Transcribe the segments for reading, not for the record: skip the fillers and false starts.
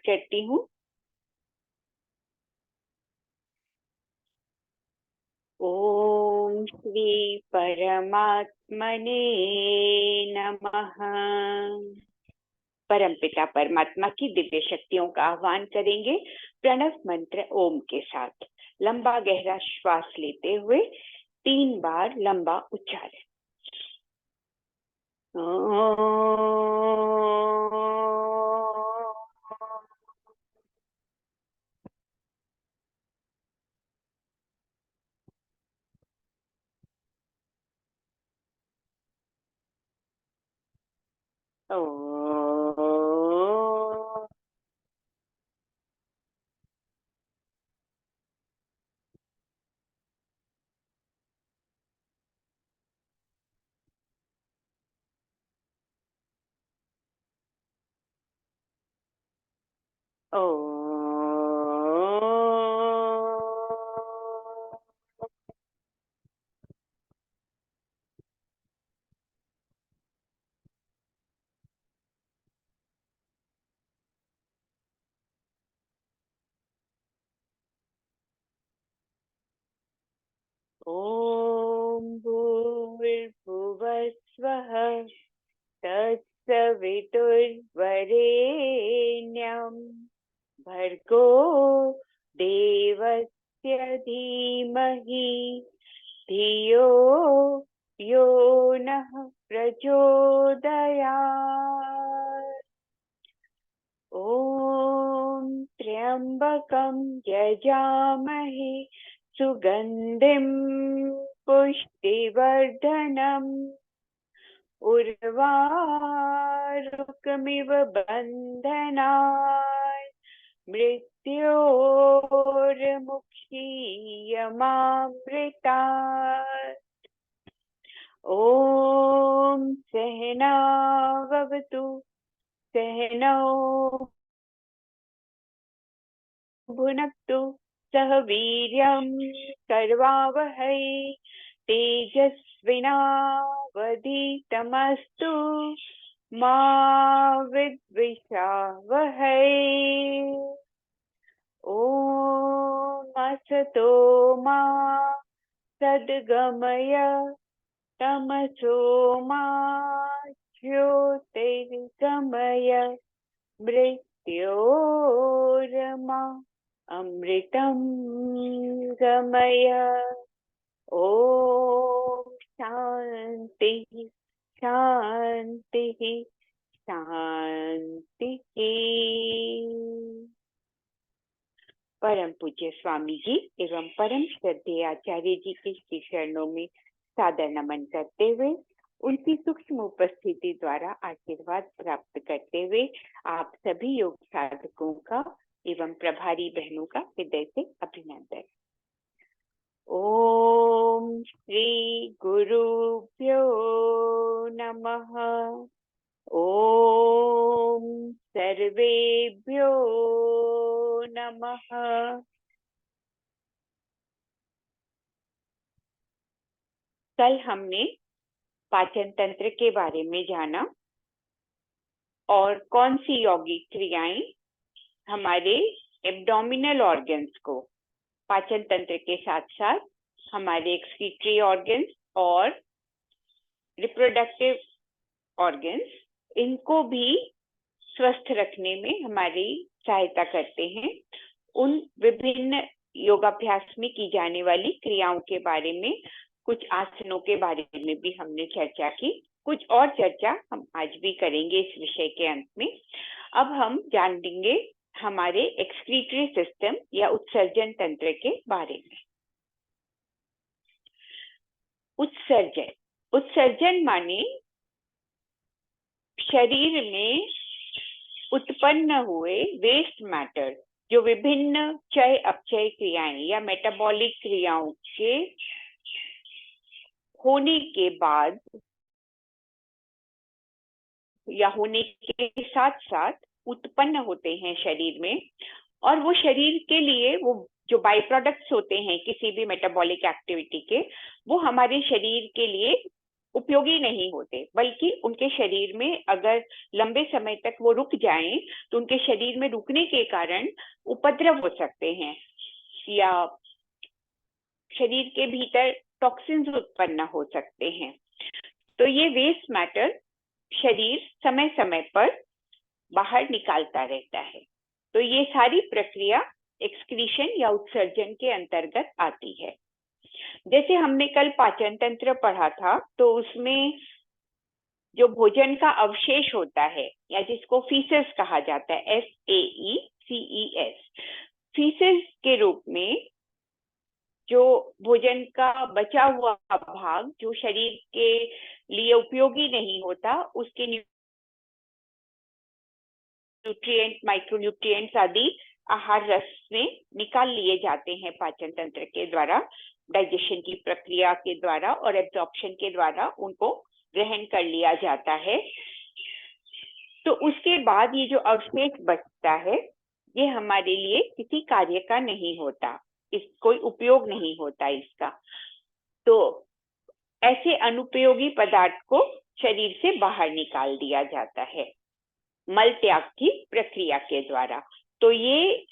करती हूँ। ओम श्री परमात्मने नमः। परमपिता परमात्मा की दिव्य शक्तियों का आह्वान करेंगे प्रणव मंत्र ओम के साथ। लंबा गहरा श्वास लेते हुए 3 बार लंबा उच्चारण। ओम भूर्भुवस्वः तत्सवितुर्वरेण्यं भर्गो देवस्य धीमहि धियो यो नः प्रचोदयात्। ॐ त्र्यंबकं यजामहे सुगंधिं पुष्टिवर्धनम् उर्वारुकमिव बन्धनात् मृत्योर्मुक्षीयमामृतात्। ॐ सहनाववतु सहनौ भुनक्तु सह वीर्यं करवावहै तेजस्विनावधीतमस्तु मा विद्विषावहै। ॐ असतो मा सद्गमय तमसो मा ज्योतिर्गमय मृत्योर्मा अमृतं गमय। ओम शांति शांति शांति। परम पूज्य स्वामी जी एवं परम श्रद्धेय आचार्य जी के श्री चरणों में सादर नमन करते हुए उनकी सूक्ष्म उपस्थिति द्वारा आशीर्वाद प्राप्त करते हुए आप सभी योग साधकों का एवं प्रभारी बहनों का हृदय से अभिनंदन। ओम श्री गुरुभ्यो नमः। ओम सर्वेभ्यो नमः। कल हमने पाचन तंत्र के बारे में जाना और कौन सी यौगिक क्रियाएं हमारे एब्डोमिनल ऑर्गन्स को पाचन तंत्र के साथ साथ हमारे एक्सक्रीटरी ऑर्गन्स और रिप्रोडक्टिव ऑर्गन्स इनको भी स्वस्थ रखने में हमारी सहायता करते हैं। उन विभिन्न योगाभ्यास में की जाने वाली क्रियाओं के बारे में, कुछ आसनों के बारे में भी हमने चर्चा की। कुछ और चर्चा हम आज भी करेंगे इस विषय के अंत में। अब हम जानेंगे हमारे एक्सक्रीटरी सिस्टम या उत्सर्जन तंत्र के बारे में। उत्सर्जन उत्सर्जन माने शरीर में उत्पन्न हुए वेस्ट मैटर जो विभिन्न चय अपचय क्रियाएं या मेटाबॉलिक क्रियाओं के होने के बाद या होने के साथ साथ उत्पन्न होते हैं शरीर में, और वो शरीर के लिए वो जो बाई प्रोडक्ट्स होते हैं किसी भी मेटाबॉलिक एक्टिविटी के, वो हमारे शरीर के लिए उपयोगी नहीं होते, बल्कि उनके शरीर में अगर लंबे समय तक वो रुक जाएं तो उनके शरीर में रुकने के कारण उपद्रव हो सकते हैं या शरीर के भीतर टॉक्सिन्स उत्पन्न हो सकते हैं। तो ये वेस्ट मैटर शरीर समय समय पर बाहर निकालता रहता है। तो ये सारी प्रक्रिया एक्सक्रीशन या उत्सर्जन के अंतर्गत आती है। जैसे हमने कल पाचन तंत्र पढ़ा था, तो उसमें जो भोजन का अवशेष होता है या जिसको फीसेस कहा जाता है, FAECES, फीसेस के रूप में जो भोजन का बचा हुआ भाग जो शरीर के लिए उपयोगी नहीं होता, उसके न्यूट्रिएंट, माइक्रोन्यूट्रिएंट्स आदि आहार रस में निकाल लिए जाते हैं पाचन तंत्र के द्वारा, डाइजेशन की प्रक्रिया के द्वारा और एब्जॉर्प्शन के द्वारा उनको ग्रहण कर लिया जाता है। तो उसके बाद ये जो अवशेष बचता है, ये हमारे लिए किसी कार्य का नहीं होता, कोई उपयोग नहीं होता इसका। तो ऐसे अनुपयोगी पदार्थ को शरीर से बाहर निकाल दिया जाता है मल त्याग की प्रक्रिया के द्वारा। तो ये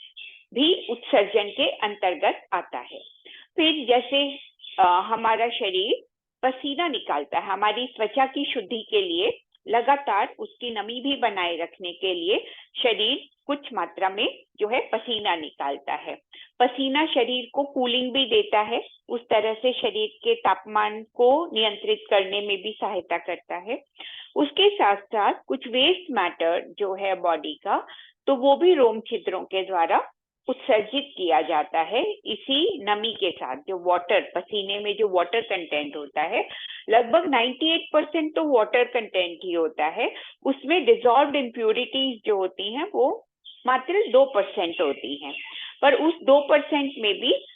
भी उत्सर्जन के अंतर्गत आता है। फिर जैसे हमारा शरीर पसीना निकालता है, हमारी त्वचा की शुद्धि के लिए लगातार उसकी नमी भी बनाए रखने के लिए शरीर कुछ मात्रा में जो है पसीना निकालता है। पसीना शरीर को कूलिंग भी देता है, उस तरह से शरीर के तापमान को नियंत्रित करने में भी सहायता करता है। उसके साथ साथ कुछ वेस्ट मैटर जो है बॉडी का, तो वो भी रोम छिद्रों के द्वारा उत्सर्जित किया जाता है इसी नमी के साथ। जो वाटर, पसीने में जो वाटर कंटेंट होता है, लगभग 98% तो वाटर कंटेंट ही होता है। उसमें डिसॉल्व्ड इम्प्यूरिटीज जो होती हैं वो मात्र 2% होती हैं, पर उस 2% में भी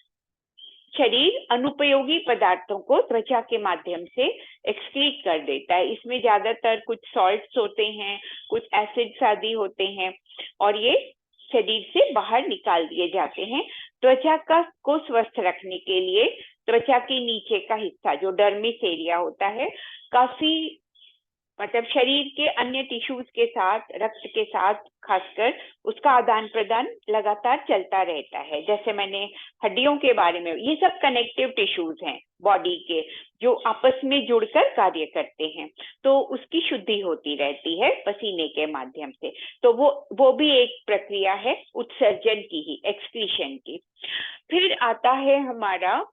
शरीर अनुपयोगी पदार्थों को त्वचा के माध्यम से एक्सक्रीट कर देता है। इसमें ज्यादातर कुछ सॉल्ट्स होते हैं, कुछ एसिड्स आदि होते हैं, और ये शरीर से बाहर निकाल दिए जाते हैं। त्वचा को स्वस्थ रखने के लिए त्वचा के नीचे का हिस्सा जो डर्मिस एरिया होता है, काफी मतलब शरीर के अन्य टिश्यूज के साथ, रक्त के साथ खासकर, उसका आदान प्रदान लगातार चलता रहता है। जैसे मैंने हड्डियों के बारे में, ये सब कनेक्टिव टिश्यूज हैं बॉडी के जो आपस में जुड़कर कार्य करते हैं, तो उसकी शुद्धि होती रहती है पसीने के माध्यम से। तो वो भी एक प्रक्रिया है उत्सर्जन की ही, एक्सक्रीशन की। फिर आता है हमारा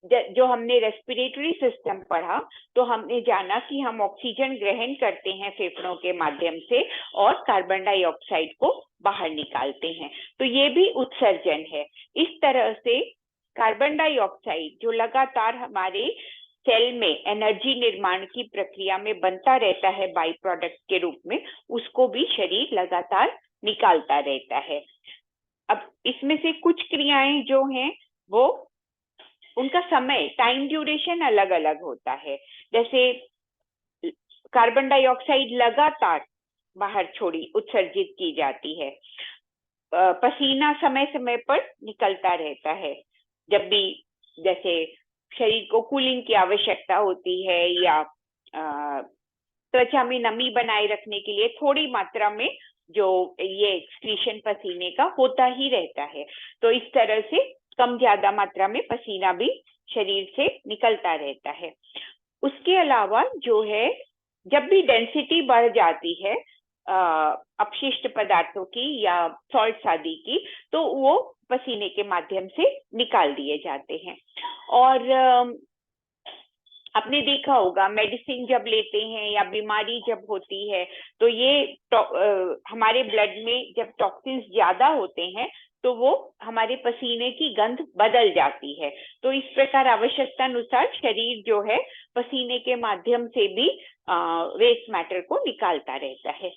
जो हमने रेस्पिरेटरी सिस्टम पढ़ा, तो हमने जाना कि हम ऑक्सीजन ग्रहण करते हैं फेफड़ों के माध्यम से और कार्बन डाइऑक्साइड को बाहर निकालते हैं। तो ये भी उत्सर्जन है। इस तरह से कार्बन डाइऑक्साइड जो लगातार हमारे सेल में एनर्जी निर्माण की प्रक्रिया में बनता रहता है बाई प्रोडक्ट के रूप में, उसको भी शरीर लगातार निकालता रहता है। अब इसमें से कुछ क्रियाएं जो हैं वो उनका समय, टाइम ड्यूरेशन अलग अलग होता है। जैसे कार्बन डाइऑक्साइड लगातार बाहर छोड़ी, उत्सर्जित की जाती है। पसीना समय समय पर निकलता रहता है, जब भी जैसे शरीर को कूलिंग की आवश्यकता होती है या त्वचा में नमी बनाए रखने के लिए थोड़ी मात्रा में जो ये एक्सक्रीशन पसीने का होता ही रहता है। तो इस तरह से कम ज्यादा मात्रा में पसीना भी शरीर से निकलता रहता है। उसके अलावा जो है, जब भी डेंसिटी बढ़ जाती है अपशिष्ट पदार्थों की या सॉल्ट्स आदि की, तो वो पसीने के माध्यम से निकाल दिए जाते हैं। और आपने देखा होगा, मेडिसिन जब लेते हैं या बीमारी जब होती है, तो ये हमारे ब्लड में जब टॉक्सिन्स ज्यादा होते हैं तो वो हमारे पसीने की गंध बदल जाती है। तो इस प्रकार आवश्यकता अनुसार शरीर जो है पसीने के माध्यम से भी वेस्ट मैटर को निकालता रहता है।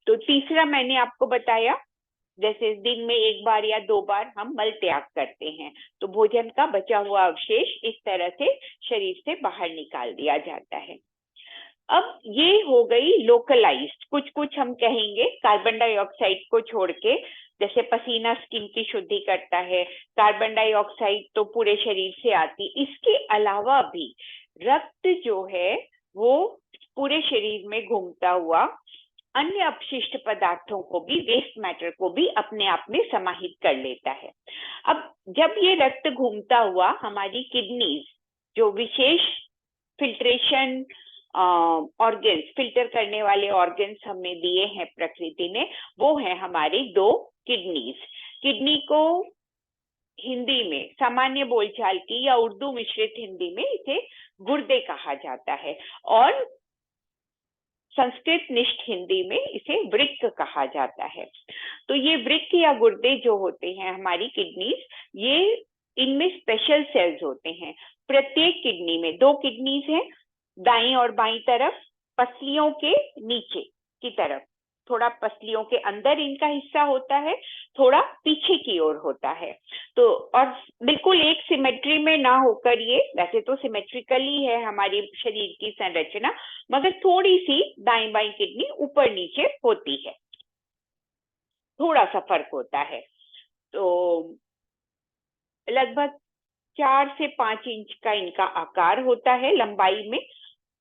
तो तीसरा मैंने आपको बताया, जैसे दिन में 1 बार या 2 बार हम मल त्याग करते हैं, तो भोजन का बचा हुआ अवशेष इस तरह से शरीर से बाहर निकाल दिया जाता है। अब ये हो गई लोकलाइज्ड, कुछ हम कहेंगे कार्बन डाइऑक्साइड को छोड़ के। जैसे पसीना स्किन की शुद्धि करता है, कार्बन डाइऑक्साइड तो पूरे शरीर से आती। इसके अलावा भी रक्त जो है वो पूरे शरीर में घूमता हुआ अन्य अपशिष्ट पदार्थों को भी, वेस्ट मैटर को भी अपने आप में समाहित कर लेता है। अब जब ये रक्त घूमता हुआ हमारी किडनीज, जो विशेष फिल्ट्रेशन ऑर्गन्स, फिल्टर करने वाले ऑर्गन्स हमें दिए हैं प्रकृति ने, वो है हमारी 2 किडनीज। किडनी को हिंदी में सामान्य बोलचाल की या उर्दू मिश्रित हिंदी में इसे गुर्दे कहा जाता है, और संस्कृत निष्ठ हिंदी में इसे वृक्क कहा जाता है। तो ये वृक्क या गुर्दे जो होते हैं हमारी किडनीज, ये इनमें स्पेशल सेल्स होते हैं। प्रत्येक किडनी में 2 किडनीज हैं, दाईं और बाईं तरफ, पसलियों के नीचे की तरफ, थोड़ा पसलियों के अंदर इनका हिस्सा होता है, थोड़ा पीछे की ओर होता है। तो और बिल्कुल एक सिमेट्री में ना होकर, ये वैसे तो सिमेट्रिकली है हमारी शरीर की संरचना, मगर थोड़ी सी दाईं बाईं किडनी ऊपर नीचे होती है, थोड़ा सा फर्क होता है। तो लगभग 4 से 5 इंच का इनका आकार होता है लंबाई में।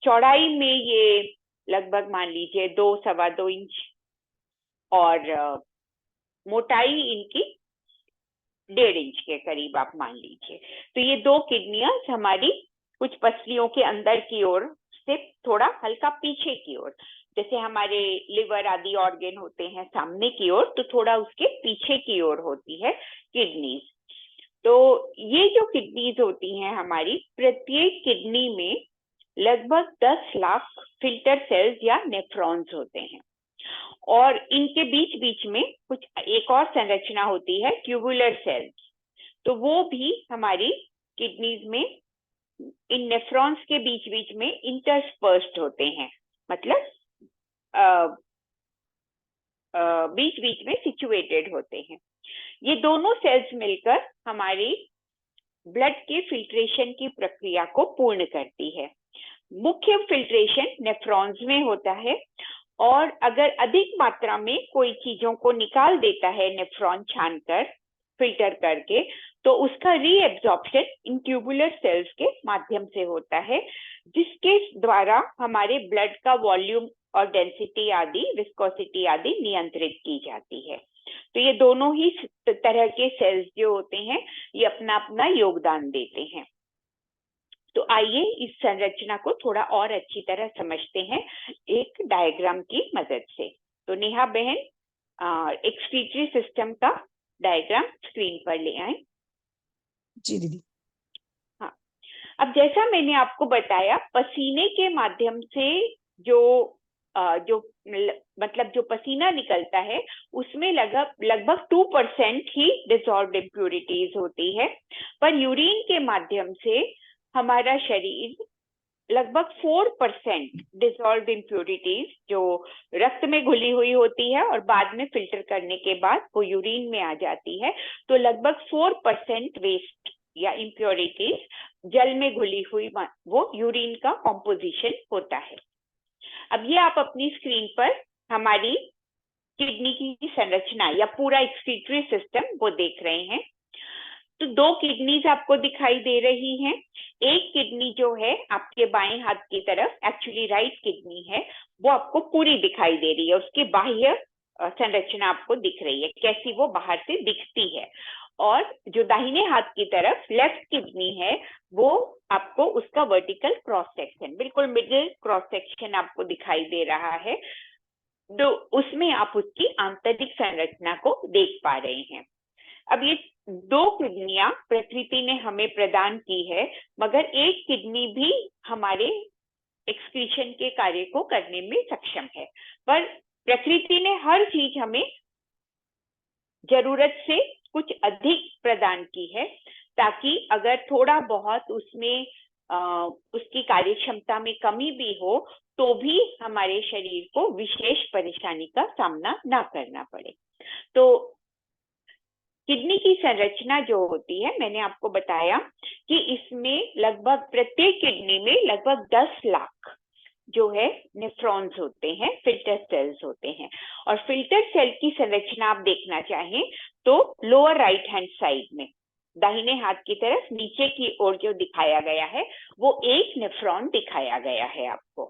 चौड़ाई में ये लगभग मान लीजिए 2 सवा 2 इंच, और मोटाई इनकी 1.5 इंच के करीब आप मान लीजिए। तो ये 2 किडनियां हमारी कुछ पसलियों के अंदर की ओर से थोड़ा हल्का पीछे की ओर, जैसे हमारे लिवर आदि ऑर्गन होते हैं सामने की ओर, तो थोड़ा उसके पीछे की ओर होती है किडनीज। तो ये जो किडनीज होती हैं हमारी, प्रत्येक किडनी में लगभग 10 लाख फिल्टर सेल्स या नेफ्रॉन्स होते हैं, और इनके बीच बीच में कुछ एक और संरचना होती है, ट्यूबुलर सेल्स। तो वो भी हमारी किडनीज में इन नेफ्रॉन्स के बीच बीच में इंटरस्पर्स्ड होते हैं, मतलब बीच बीच में सिचुएटेड होते हैं। ये दोनों सेल्स मिलकर हमारी ब्लड के फिल्ट्रेशन की प्रक्रिया को पूर्ण करती है। मुख्य फिल्ट्रेशन नेफ्रॉन्स में होता है, और अगर अधिक मात्रा में कोई चीजों को निकाल देता है नेफ्रॉन छानकर, फिल्टर करके, तो उसका रीएब्जॉर्प्शन इन ट्यूबुलर सेल्स के माध्यम से होता है, जिसके द्वारा हमारे ब्लड का वॉल्यूम और डेंसिटी आदि, विस्कोसिटी आदि नियंत्रित की जाती है। तो ये दोनों ही तरह के सेल्स जो होते हैं, ये अपना अपना योगदान देते हैं। तो आइए इस संरचना को थोड़ा और अच्छी तरह समझते हैं एक डायग्राम की मदद से। तो नेहा बहन, एक्सक्रीटरी सिस्टम का डायग्राम स्क्रीन पर ले आए। जी दीदी। हाँ, अब जैसा मैंने आपको बताया, पसीने के माध्यम से जो मतलब जो पसीना निकलता है, उसमें लगभग 2% ही डिसॉल्व्ड इम्प्यूरिटीज होती है, पर यूरिन के माध्यम से हमारा शरीर लगभग 4% डिसॉल्व्ड इम्प्यूरिटीज जो रक्त में घुली हुई होती है और बाद में फिल्टर करने के बाद वो यूरिन में आ जाती है, तो लगभग 4% वेस्ट या इम्प्योरिटीज जल में घुली हुई वो यूरिन का कॉम्पोजिशन होता है। अब ये आप अपनी स्क्रीन पर हमारी किडनी की संरचना या पूरा एक्सक्रीटरी सिस्टम वो देख रहे हैं। तो 2 किडनीज आपको दिखाई दे रही हैं। एक किडनी जो है आपके बाएं हाथ की तरफ, एक्चुअली राइट किडनी है, वो आपको पूरी दिखाई दे रही है, उसकी बाह्य संरचना आपको दिख रही है, कैसी वो बाहर से दिखती है। और जो दाहिने हाथ की तरफ लेफ्ट किडनी है, वो आपको उसका वर्टिकल क्रॉस सेक्शन, बिल्कुल मिडिल क्रॉस सेक्शन आपको दिखाई दे रहा है, तो उसमें आप उसकी आंतरिक संरचना को देख पा रहे हैं। अब ये 2 किडनियां प्रकृति ने हमें प्रदान की है, मगर एक किडनी भी हमारे एक्सक्रीशन के कार्य को करने में सक्षम है, पर प्रकृति ने हर चीज हमें जरूरत से कुछ अधिक प्रदान की है, ताकि अगर थोड़ा बहुत उसमें उसकी कार्यक्षमता में कमी भी हो, तो भी हमारे शरीर को विशेष परेशानी का सामना ना करना पड़े। तो किडनी की संरचना जो होती है, मैंने आपको बताया कि इसमें लगभग प्रत्येक किडनी में लगभग 10 लाख जो है नेफ्रॉन्स होते हैं, फिल्टर सेल्स होते हैं। और फिल्टर सेल की संरचना आप देखना चाहें तो लोअर राइट हैंड साइड में दाहिने हाथ की तरफ नीचे की ओर जो दिखाया गया है वो एक नेफ्रॉन दिखाया गया है आपको।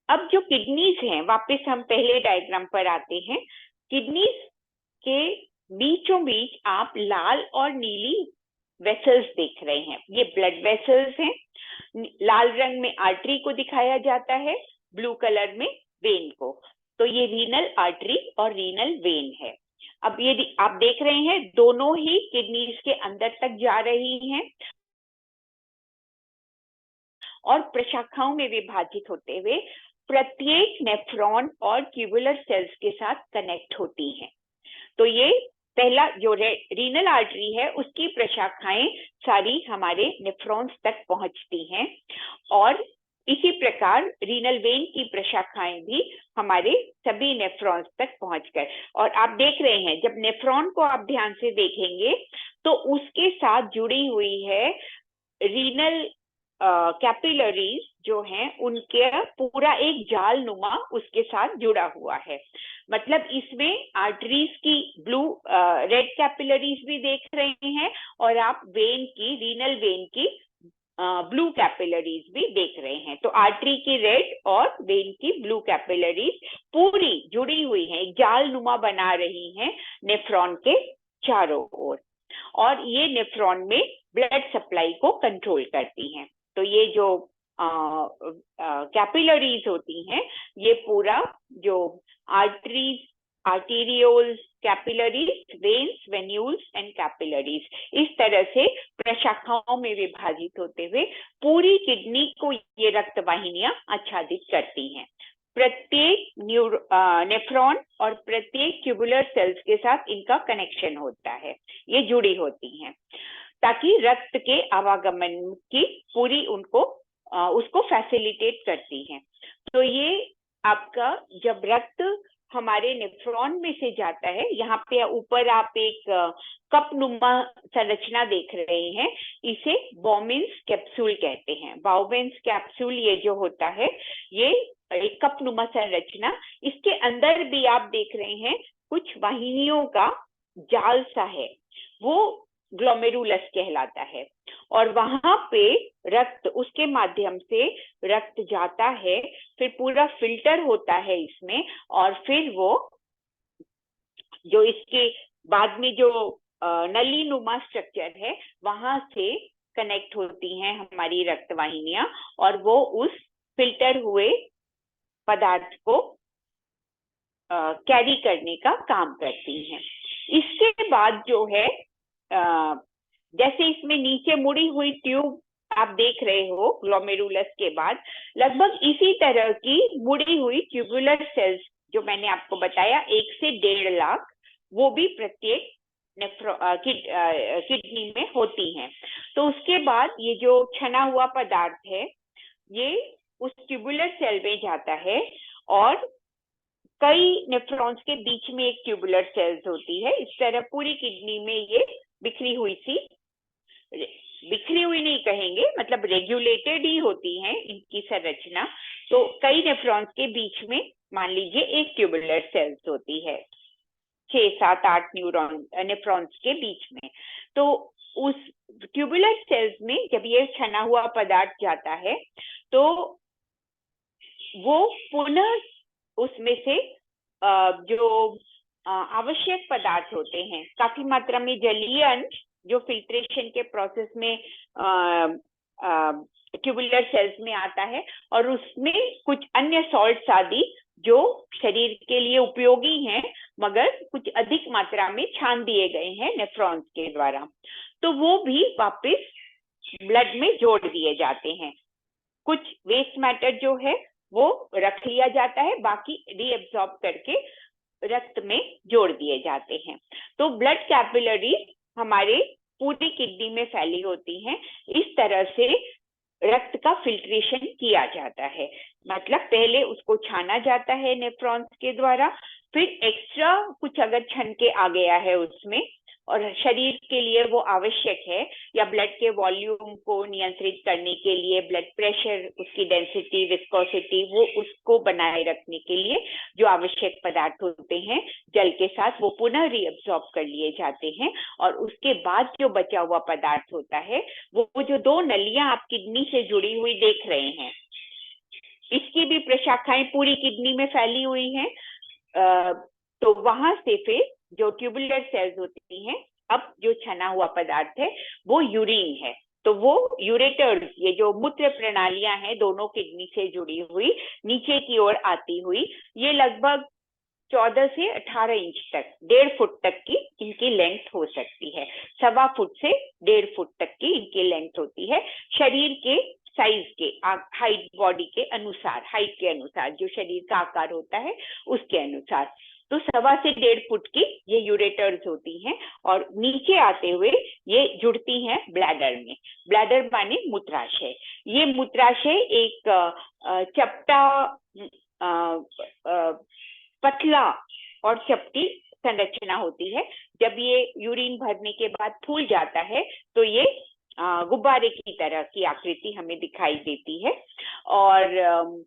अब जो किडनीज हैं, वापस हम पहले डायग्राम पर आते हैं। किडनीज के बीचों बीच आप लाल और नीली वेसल्स देख रहे हैं, ये ब्लड वेसल्स हैं। लाल रंग में आर्टरी को दिखाया जाता है, ब्लू कलर में वेन को। तो ये रीनल आर्टरी और रीनल वेन है। अब ये आप देख रहे हैं दोनों ही किडनीज के अंदर तक जा रही हैं और प्रशाखाओं में विभाजित होते हुए प्रत्येक नेफ्रॉन और ट्यूबुलर सेल्स के साथ कनेक्ट होती हैं। तो ये पहला जो रीनल आर्टरी है उसकी प्रशाखाएं सारी हमारे नेफ्रॉन्स तक पहुंचती हैं और इसी प्रकार रीनल वेन की प्रशाखाएं भी हमारे सभी नेफ्रॉन्स तक पहुंचकर, और आप देख रहे हैं जब नेफ्रॉन को आप ध्यान से देखेंगे तो उसके साथ जुड़ी हुई है रीनल कैपिलरीज जो हैं, उनके पूरा एक जाल नुमा उसके साथ जुड़ा हुआ है। मतलब इसमें आर्टरीज की ब्लू रेड कैपिलरीज भी देख रहे हैं और आप वेन की, रीनल वेन की ब्लू कैपिलरीज भी देख रहे हैं। तो आर्टरी की रेड और वेन की ब्लू कैपिलरीज पूरी जुड़ी हुई हैं, एक जाल नुमा बना रही हैं नेफ्रॉन के चारों ओर, और ये नेफ्रॉन में ब्लड सप्लाई को कंट्रोल करती हैं। तो ये जो कैपिलरीज होती हैं, ये पूरा जो arteries, arterioles, capillaries, veins, venules and capillaries, इस तरह से प्रशाखाओं में विभाजित होते हुए पूरी किडनी को ये रक्त वाहिनियां आच्छादित करती हैं। प्रत्येक नेफ्रॉन और प्रत्येक ट्यूबुलर सेल्स के साथ इनका कनेक्शन होता है, ये जुड़ी होती हैं ताकि रक्त के आवागमन की पूरी उसको फैसिलिटेट करती हैं। तो ये आपका जब रक्त हमारे नेफ्रॉन में से जाता है, यहाँ पे ऊपर आप एक कप नुमा संरचना देख रहे हैं, इसे बाउमेन्स कैप्सूल कहते हैं। बाउमेन्स कैप्सूल ये जो होता है ये एक कप नुमा संरचना, इसके अंदर भी आप देख रहे हैं कुछ वाहिनियों का जाल सा है, वो ग्लोमेरुलस कहलाता है। और वहां पे रक्त, उसके माध्यम से रक्त जाता है, फिर पूरा फिल्टर होता है इसमें, और फिर वो जो इसके बाद में जो नली नुमा स्ट्रक्चर है वहां से कनेक्ट होती हैं हमारी रक्त वाहिनियां, और वो उस फिल्टर हुए पदार्थ को कैरी करने का काम करती हैं। इसके बाद जो है जैसे इसमें नीचे मुड़ी हुई ट्यूब आप देख रहे हो ग्लोमेरुलस के बाद, लगभग इसी तरह की मुड़ी हुई ट्यूबुलर सेल्स जो मैंने आपको बताया 1 से 1.5 लाख, वो भी प्रत्येक किडनी में होती हैं। तो उसके बाद ये जो छना हुआ पदार्थ है ये उस ट्यूबुलर सेल में जाता है, और कई नेफ्रॉन्स के बीच में एक ट्यूबुलर सेल्स होती है। इस तरह पूरी किडनी में ये बिखरी हुई नहीं कहेंगे, मतलब रेगुलेटेड ही होती हैं इनकी संरचना। तो कई नेफ्रॉन्स के बीच में मान लीजिए एक ट्यूबुलर सेल्स होती है, 6, 7, 8 नेफ्रॉन्स के बीच में। तो उस ट्यूबुलर सेल्स में जब ये छना हुआ पदार्थ जाता है तो वो पुनः उसमें से जो आवश्यक पदार्थ होते हैं, काफी मात्रा में जलीय अंश जो फिल्ट्रेशन के प्रोसेस में ट्यूबुलर सेल्स में आता है, और उसमें कुछ अन्य सॉल्ट्स आदि जो शरीर के लिए उपयोगी हैं मगर कुछ अधिक मात्रा में छान दिए गए हैं नेफ्रॉन्स के द्वारा, तो वो भी वापस ब्लड में जोड़ दिए जाते हैं। कुछ वेस्ट मैटर जो है वो रख लिया जाता है, बाकी रीएब्सॉर्ब करके रक्त में जोड़ दिए जाते हैं। तो ब्लड कैपिलरीज हमारे पूरी किडनी में फैली होती हैं। इस तरह से रक्त का फिल्ट्रेशन किया जाता है, मतलब पहले उसको छाना जाता है नेफ्रॉन्स के द्वारा, फिर एक्स्ट्रा कुछ अगर छन के आ गया है उसमें और शरीर के लिए वो आवश्यक है, या ब्लड के वॉल्यूम को नियंत्रित करने के लिए, ब्लड प्रेशर, उसकी डेंसिटी, विस्कोसिटी, वो उसको बनाए रखने के लिए जो आवश्यक पदार्थ होते हैं जल के साथ, वो पुनः रीअब्सॉर्ब कर लिए जाते हैं। और उसके बाद जो बचा हुआ पदार्थ होता है, वो जो दो नलियां आप किडनी से जुड़ी हुई देख रहे हैं, इसकी भी प्रशाखाएं पूरी किडनी में फैली हुई हैं। तो वहां से फिर जो ट्यूबुलर सेल्स होती हैं, अब जो छना हुआ पदार्थ है वो यूरिन है। तो वो यूरेटर्स, ये जो मूत्र प्रणालियां हैं दोनों किडनी से जुड़ी हुई, नीचे की ओर आती हुई, ये लगभग 14 से 18 इंच तक, 1.5 फुट तक की इनकी लेंथ हो सकती है। 1.25 फुट से 1.5 फुट तक की इनकी लेंथ होती है, शरीर के साइज के, हाइट, बॉडी के अनुसार, हाइट के अनुसार, जो शरीर का आकार होता है उसके अनुसार। तो 1.25 से 1.5 फुट की ये यूरेटर्स होती हैं, और नीचे आते हुए ये जुड़ती हैं ब्लैडर में। ब्लैडर माने मूत्राशय। ये मूत्राशय एक चपटा, पतला और चपटी संरचना होती है। जब ये यूरिन भरने के बाद फूल जाता है तो ये गुब्बारे की तरह की आकृति हमें दिखाई देती है। और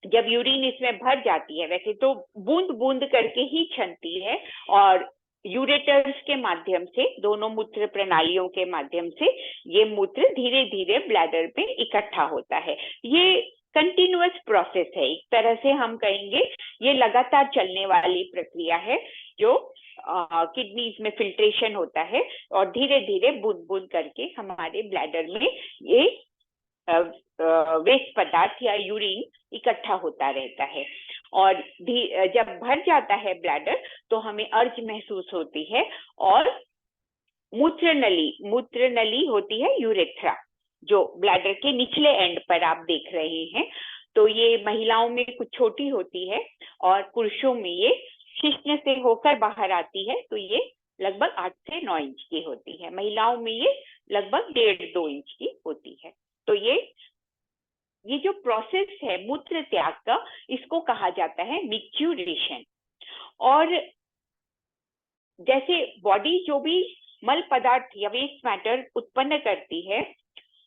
जब यूरिन इसमें भर जाती है, वैसे तो बूंद बूंद करके ही छनती है, और यूरेटर्स के माध्यम से, दोनों मूत्र प्रणालियों के माध्यम से ये मूत्र धीरे धीरे ब्लैडर में इकट्ठा होता है। ये कंटिन्यूअस प्रोसेस है, एक तरह से हम कहेंगे ये लगातार चलने वाली प्रक्रिया है, जो किडनीज में फिल्ट्रेशन होता है और धीरे धीरे बूंद बूंद करके हमारे ब्लैडर में ये वेस्ट पदार्थ या यूरिन इकट्ठा होता रहता है। और जब भर जाता है ब्लैडर तो हमें अर्ज महसूस होती है, और मूत्र नली होती है यूरेथ्रा, जो ब्लैडर के निचले एंड पर आप देख रहे हैं। तो ये महिलाओं में कुछ छोटी होती है और पुरुषों में ये शिश्न से होकर बाहर आती है, तो ये लगभग 8 से 9 इंच की होती है। महिलाओं में ये लगभग 1.5-2 इंच की होती है। तो ये जो प्रोसेस है मूत्र त्याग का, इसको कहा जाता है मिक्चुरेशन। और जैसे बॉडी जो भी मल पदार्थ या वेस्ट मैटर उत्पन्न करती है,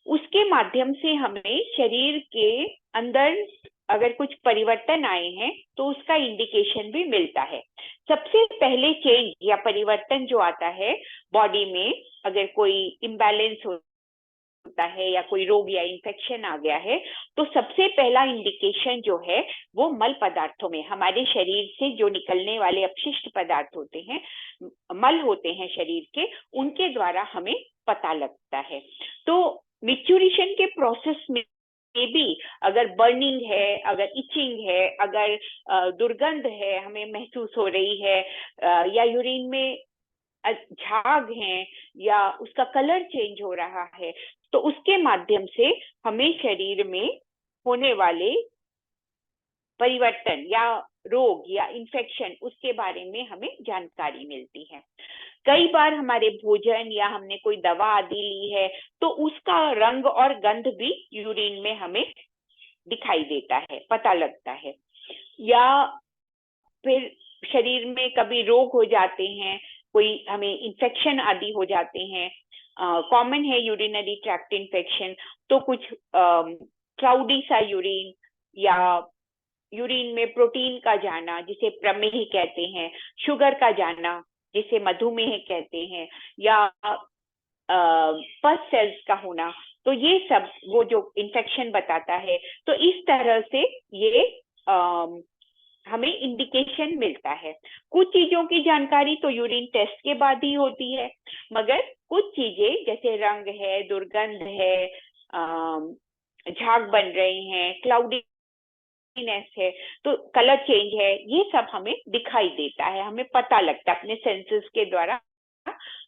उसके माध्यम से हमें शरीर के अंदर अगर कुछ परिवर्तन आए हैं तो उसका इंडिकेशन भी मिलता है। सबसे पहले चेंज या परिवर्तन जो आता है बॉडी में, अगर कोई इम्बैलेंस होता है या कोई रोग या इन्फेक्शन आ गया है, तो सबसे पहला इंडिकेशन जो है वो मल पदार्थों में, हमारे शरीर से जो निकलने वाले अपशिष्ट पदार्थ होते हैं, मल होते हैं शरीर के, उनके द्वारा हमें पता लगता है। तो मिक्चुरेशन के प्रोसेस में भी अगर बर्निंग है, अगर इचिंग है, अगर दुर्गंध है हमें महसूस हो रही है, या यूरिन में झाग हैं, या उसका कलर चेंज हो रहा है, तो उसके माध्यम से हमें शरीर में होने वाले परिवर्तन या रोग या इन्फेक्शन, उसके बारे में हमें जानकारी मिलती है। कई बार हमारे भोजन या हमने कोई दवा आदि ली है तो उसका रंग और गंध भी यूरिन में हमें दिखाई देता है, पता लगता है। या फिर शरीर में कभी रोग हो जाते हैं, कोई हमें इन्फेक्शन आदि हो जाते हैं, कॉमन है यूरिनरी ट्रैक्ट इन्फेक्शन, तो कुछ क्लाउडी सा यूरिन, या यूरिन में प्रोटीन का जाना जिसे प्रमेह कहते हैं, शुगर का जाना जिसे मधुमेह कहते हैं, या पस सेल्स का होना, तो ये सब वो जो इन्फेक्शन बताता है। तो इस तरह से ये हमें इंडिकेशन मिलता है। कुछ चीजों की जानकारी तो यूरिन टेस्ट के बाद ही होती है, मगर कुछ चीजें जैसे रंग है, दुर्गंध है, झाग बन रहे हैं, क्लाउडी है, तो कलर चेंज है, ये सब हमें दिखाई देता है, हमें पता लगता है, अपने सेंसेस के द्वारा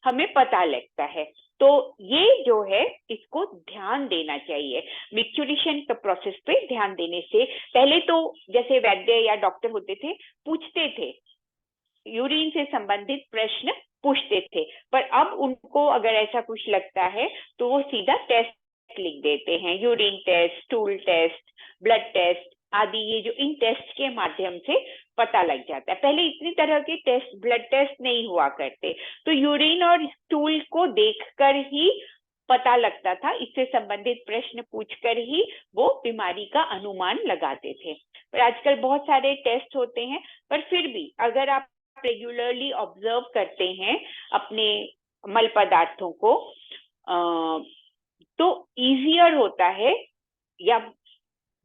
हमें पता लगता है। तो ये जो है इसको ध्यान देना चाहिए। मिक्चुरेशन के प्रोसेस पे ध्यान देने से पहले तो जैसे वैद्य या डॉक्टर होते थे, पूछते थे, यूरिन से संबंधित प्रश्न पूछते थे, पर अब उनको अगर ऐसा कुछ लगता है तो वो सीधा टेस्ट लिख देते हैं, urine test, stool test, blood test, आदि ये जो इन टेस्ट के माध्यम से पता लग जाता है। पहले इतनी तरह के टेस्ट, ब्लड टेस्ट नहीं हुआ करते, तो यूरिन और स्टूल को देखकर ही पता लगता था, इससे संबंधित प्रश्न पूछकर ही वो बीमारी का अनुमान लगाते थे। पर आजकल बहुत सारे टेस्ट होते हैं, पर फिर भी अगर आप रेगुलरली ऑब्जर्व करते हैं अपने मल पदार्थों को तो इजियर होता है या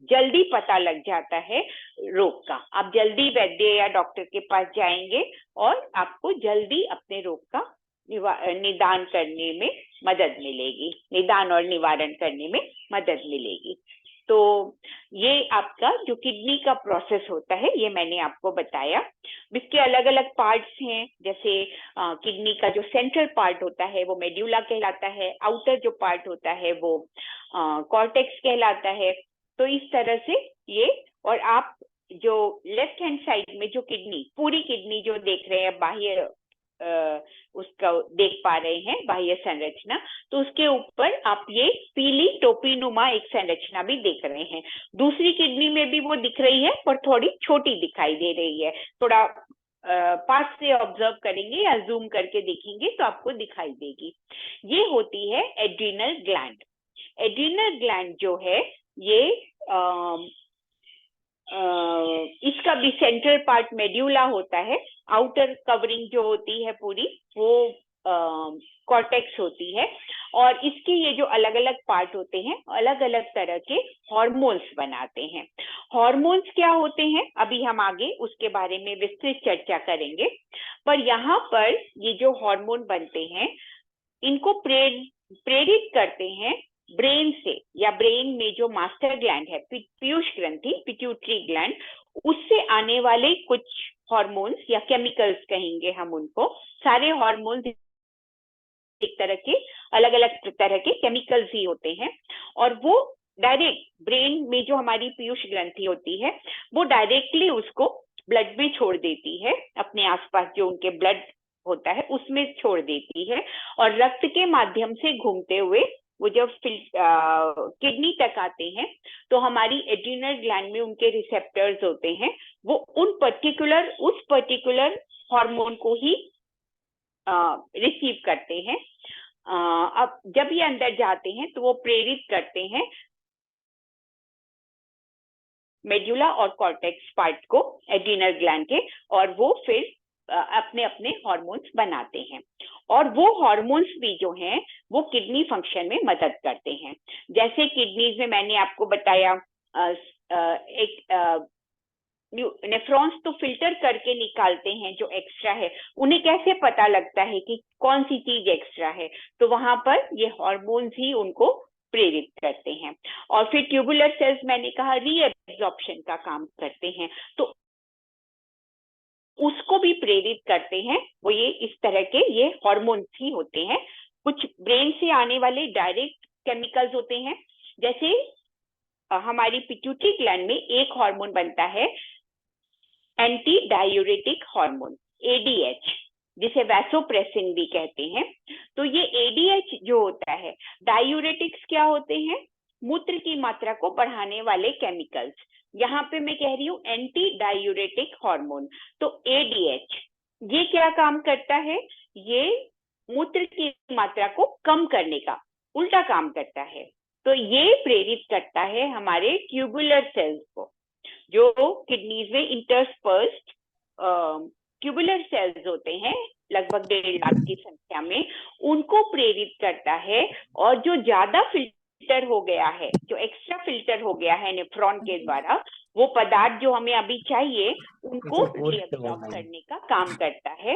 जल्दी पता लग जाता है रोग का। आप जल्दी वैद्य या डॉक्टर के पास जाएंगे और आपको जल्दी अपने रोग का निदान करने में मदद मिलेगी, निदान और निवारण करने में मदद मिलेगी। तो ये आपका जो किडनी का प्रोसेस होता है ये मैंने आपको बताया। इसके अलग अलग पार्ट्स हैं, जैसे किडनी का जो सेंट्रल पार्ट होता है वो मेड्यूला कहलाता है, आउटर जो पार्ट होता है वो कॉर्टेक्स कहलाता है। तो इस तरह से ये, और आप जो लेफ्ट हैंड साइड में जो किडनी, पूरी किडनी जो देख रहे हैं, बाह्य उसका देख पा रहे हैं बाह्य संरचना, तो उसके ऊपर आप ये पीली टोपी नुमा एक संरचना भी देख रहे हैं। दूसरी किडनी में भी वो दिख रही है पर थोड़ी छोटी दिखाई दे रही है। थोड़ा पास से ऑब्जर्व करेंगे या जूम करके देखेंगे तो आपको दिखाई देगी। ये होती है एड्रिनल ग्लैंड। एड्रिनल ग्लैंड जो है ये इसका भी सेंट्रल पार्ट मेड्यूला होता है, आउटर कवरिंग जो होती है पूरी वो कॉर्टेक्स होती है, और इसके ये जो अलग अलग पार्ट होते हैं अलग अलग तरह के हार्मोन्स बनाते हैं। हार्मोन्स क्या होते हैं अभी हम आगे उसके बारे में विस्तृत चर्चा करेंगे, पर यहाँ पर ये जो हार्मोन बनते हैं इनको प्रेरित करते हैं ब्रेन से, या ब्रेन में जो मास्टर ग्लैंड है पीयूष ग्रंथि, पिट्यूटरी ग्लैंड, उससे आने वाले कुछ हार्मोन्स या केमिकल्स कहेंगे हम उनको। सारे हार्मोन्स एक तरह के अलग अलग तरह के केमिकल्स ही होते हैं, और वो डायरेक्ट ब्रेन में जो हमारी पीयूष ग्रंथि होती है वो डायरेक्टली उसको ब्लड में छोड़ देती है, अपने आसपास जो उनके ब्लड होता है उसमें छोड़ देती है, और रक्त के माध्यम से घूमते हुए वो जब किडनी तक आते हैं तो हमारी एड्रिनल ग्लैंड में उनके रिसेप्टर्स होते हैं, वो उस पर्टिकुलर हार्मोन को ही रिसीव करते हैं। अब जब ये अंदर जाते हैं तो वो प्रेरित करते हैं मेड्यूला और कॉर्टेक्स पार्ट को एड्रिनल ग्लैंड के, और वो फिर अपने अपने हार्मोन्स बनाते हैं, और वो हार्मोन्स भी जो हैं वो किडनी फंक्शन में मदद करते हैं। जैसे किडनीज में मैंने आपको बताया एक नेफ्रॉन्स तो फिल्टर करके निकालते हैं जो एक्स्ट्रा है, उन्हें कैसे पता लगता है कि कौन सी चीज एक्स्ट्रा है, तो वहां पर ये हार्मोन्स ही उनको प्रेरित करते हैं। और फिर ट्यूबुलर सेल्स मैंने कहा रीएब्जॉर्प्शन का काम करते हैं, तो उसको भी प्रेरित करते हैं वो ये इस तरह के ये हार्मोन्स ही होते हैं। कुछ ब्रेन से आने वाले डायरेक्ट केमिकल्स होते हैं, जैसे हमारी पिट्यूटरी ग्लैंड में एक हार्मोन बनता है एंटी डायूरेटिक हार्मोन एडीएच, जिसे वैसोप्रेसिन भी कहते हैं। तो ये एडीएच जो होता है, डायूरेटिक्स क्या होते हैं, मूत्र की मात्रा को बढ़ाने वाले केमिकल्स, यहाँ पे मैं कह रही हूँ एंटी डायूरेटिक हार्मोन। तो एडीएच ये क्या काम करता है, ये मूत्र की मात्रा को कम करने का उल्टा काम करता है। तो ये प्रेरित करता है हमारे ट्यूबुलर सेल्स को, जो किडनीज में इंटरस्पर्स्ड ट्यूबुलर सेल्स होते हैं लगभग 1.5 लाख की संख्या में, उनको प्रेरित करता है। और जो ज्यादा फिल्टर हो गया है, जो एक्स्ट्रा फिल्टर हो गया है नेफ्रॉन के द्वारा, वो पदार्थ जो हमें अभी चाहिए उनको रीअब्सॉर्ब करने का काम करता है।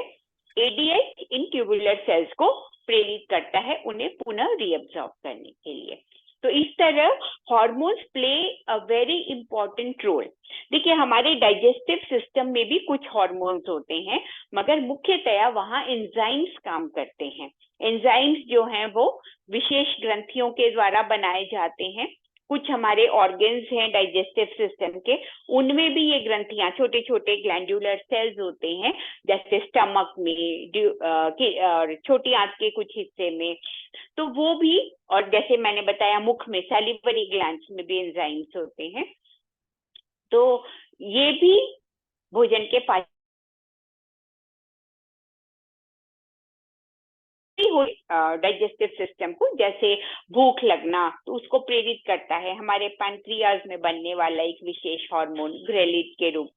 एडीएच इन ट्यूबुलर सेल्स को प्रेरित करता है उन्हें पुनः रीअब्सॉर्ब करने के लिए। तो इस तरह hormones play a very important role. देखिए हमारे डाइजेस्टिव सिस्टम में भी कुछ हार्मोन्स होते हैं, मगर मुख्यतया वहाँ एंजाइम्स काम करते हैं। एंजाइम्स जो हैं वो विशेष ग्रंथियों के द्वारा बनाए जाते हैं। कुछ हमारे ऑर्गन्स हैं डाइजेस्टिव सिस्टम के, उनमें भी ये ग्रंथियां, छोटे छोटे ग्लैंडुलर सेल्स होते हैं, जैसे स्टमक में और छोटी आंत के कुछ हिस्से में, तो वो भी, और जैसे मैंने बताया मुख में सैलिवरी ग्लैंड्स में भी एंजाइम्स होते हैं। तो ये भी भोजन के पाचन डाइजेस्टिव सिस्टम को, जैसे भूख लगना, तो उसको प्रेरित करता है। हमारे पैंक्रियाज में बनने वाला एक विशेष हार्मोन ग्रेलिन के रूप